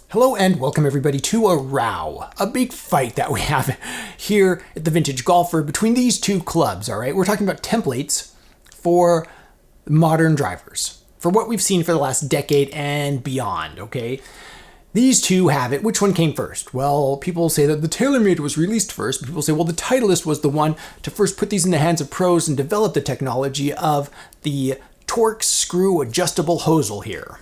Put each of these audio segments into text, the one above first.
Hello and welcome everybody to a row, a big fight that we have here at the Vintage Golfer between these two clubs, all right? We're talking about templates for modern drivers, for what we've seen for the last decade and beyond, okay? These two have it. Which one came first? Well, people say that the Taylormade was released first, but people say, well, the Titleist was the one to first put these in the hands of pros and develop the technology of the torque screw adjustable hosel here,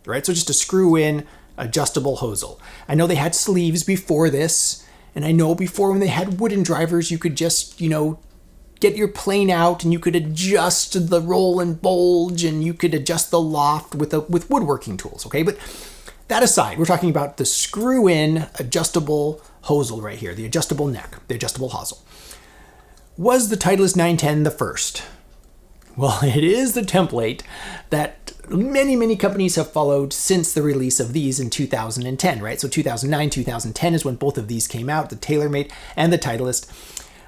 right? So just a screw-in adjustable hosel. I know they had sleeves before this, and I know before when they had wooden drivers, you could just, get your plane out and you could adjust the roll and bulge and you could adjust the loft with woodworking tools, okay? But that aside, we're talking about the screw-in adjustable hosel right here, the adjustable neck, the adjustable hosel. Was the Titleist 910 the first? Well, it is the template that many companies have followed since the release of these in 2010, right? So 2009, 2010 is when both of these came out, the Taylormade and the Titleist.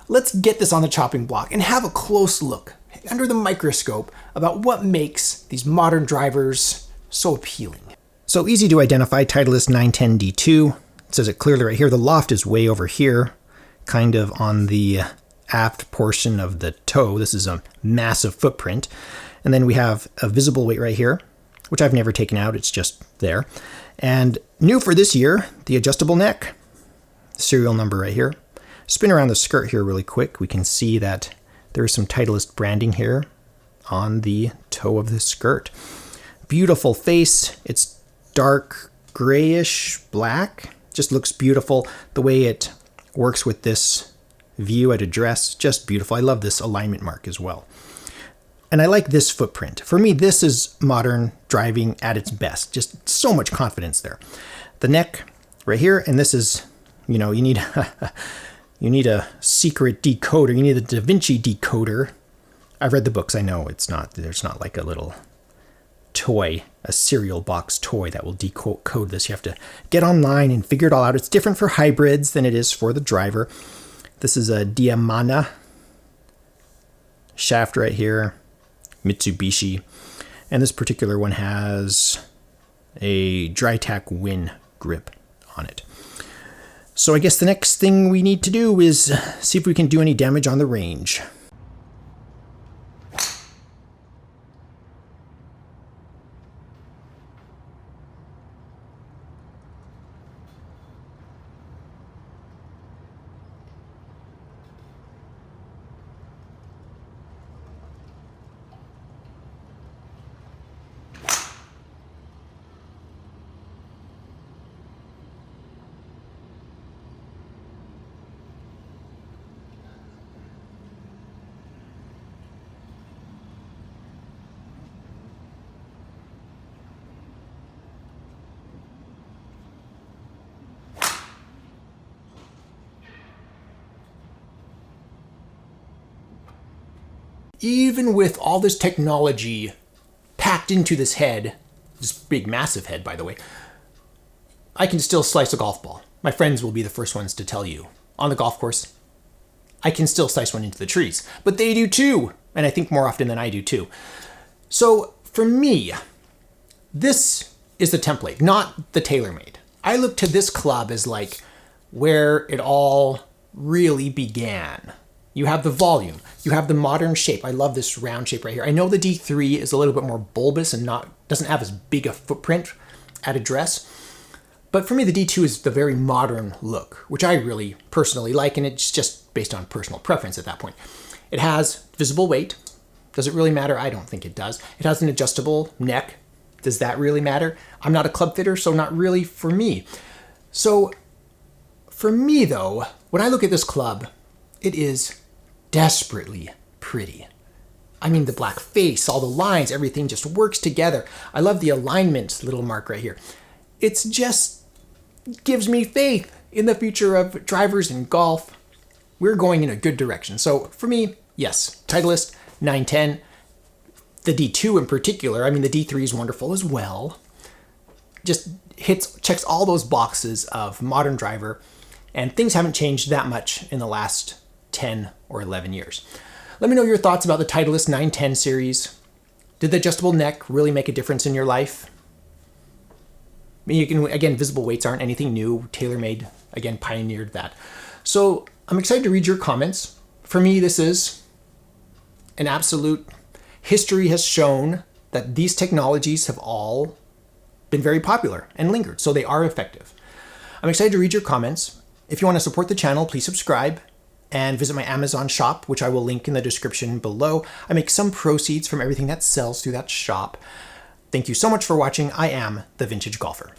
Let's get this on the chopping block and have a close look under the microscope about what makes these modern drivers so appealing. So easy to identify, Titleist 910 D2. It says it clearly right here. The loft is way over here, kind of on the aft portion of the toe. This is a massive footprint. And then we have a visible weight right here, which I've never taken out. It's just there. And new for this year, the adjustable neck. Serial number right here. Spin around the skirt here really quick. We can see that there's some Titleist branding here on the toe of the skirt. Beautiful face. It's dark grayish black. Just looks beautiful. The way it works with this view at address, just beautiful. I love this alignment mark as well. And I like this footprint. For me, this is modern driving at its best. Just so much confidence there. The neck right here, and this is, you need you need a secret decoder. You need a Da Vinci decoder. I've read the books. I know there's not like a little toy, a cereal box toy that will decode this. You have to get online and figure it all out. It's different for hybrids than it is for the driver. This is a Diamana shaft right here, Mitsubishi. And this particular one has a dry tack win grip on it. So I guess the next thing we need to do is see if we can do any damage on the range. Even with all this technology packed into this head, this big massive head, by the way, I can still slice a golf ball. My friends will be the first ones to tell you. On the golf course, I can still slice one into the trees, but they do too. And I think more often than I do too. So for me, this is the template, not the Taylormade. I look to this club as like where it all really began. You have the volume, you have the modern shape. I love this round shape right here. I know the D3 is a little bit more bulbous and doesn't have as big a footprint at address. But for me, the D2 is the very modern look, which I really personally like, and it's just based on personal preference at that point. It has visible weight. Does it really matter? I don't think it does. It has an adjustable neck. Does that really matter? I'm not a club fitter, so not really for me. So for me, though, when I look at this club, it is desperately pretty. I mean, the black face, all the lines, everything just works together. I love the alignment little mark right here. It's just gives me faith in the future of drivers in golf. We're going in a good direction. So for me, yes, Titleist 910, the D2 in particular. I mean, the D3 is wonderful as well. Just checks all those boxes of modern driver, and things haven't changed that much in the last 10 or 11 years. Let me know your thoughts about the Titleist 910 series. Did the adjustable neck really make a difference in your life? You can, again, visible weights aren't anything new. Taylormade, again, pioneered that. So I'm excited to read your comments. For me, this is an absolute, history has shown that these technologies have all been very popular and lingered, so they are effective. I'm excited to read your comments. If you want to support the channel, please subscribe and visit my Amazon shop, which I will link in the description below. I make some proceeds from everything that sells through that shop. Thank you so much for watching. I am the Vintage Golfer.